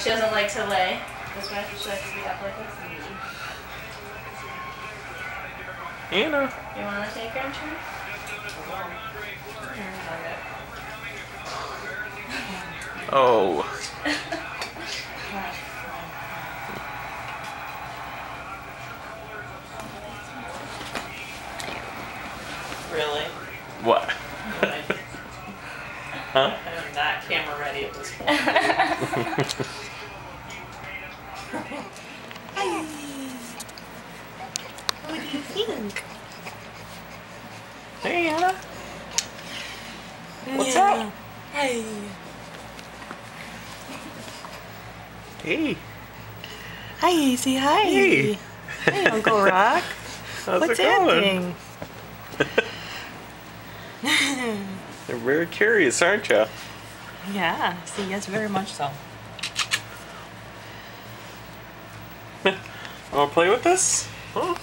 She doesn't like to lay this way. She likes to be up like this. Anna. You want to take her and turn? Oh. Really? What? Huh? I'm not camera ready at this point. Hi. What do you think? Hey, Anna. What's Yeah. up? Hi. Hey. Hi, say hi. Hey. Hey, Uncle Rock. How's What's it going? happening? You're very curious, aren't you? Yeah, see, yes, very much so. Want to play with this? Huh?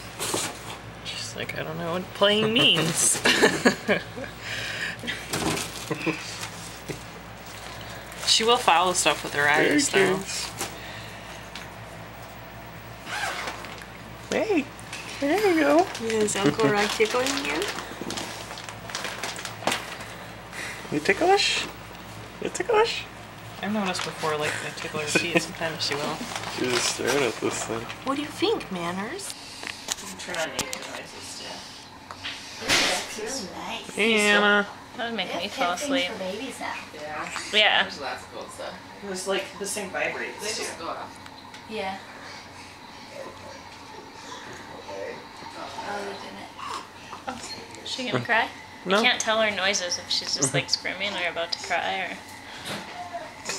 Just like, I don't know what playing means. She will follow stuff with her Very eyes, though. curious. Hey. There you go. Is Uncle Rock tickling you? You ticklish? You ticklish? I've noticed before, like, the tickle her feet, sometimes she will. She's just staring at this thing. What do you think, Manners? You can turn on nature noises too. Nice. Hey, Anna. That would make me fall asleep. For babies now. Yeah. Yeah. There's lots of cool stuff. There's like this thing vibrates They too. just go off. Yeah. Oh, they didn't. She gonna cry? No. I can't tell her noises if she's just like screaming or about to cry or.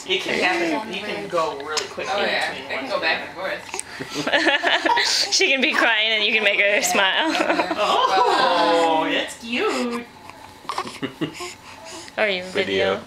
You can have it. You can go really quick Oh in yeah, between. they can ones. go back and forth. She can be crying and you can make her smile. Oh, it's cute. Or you video.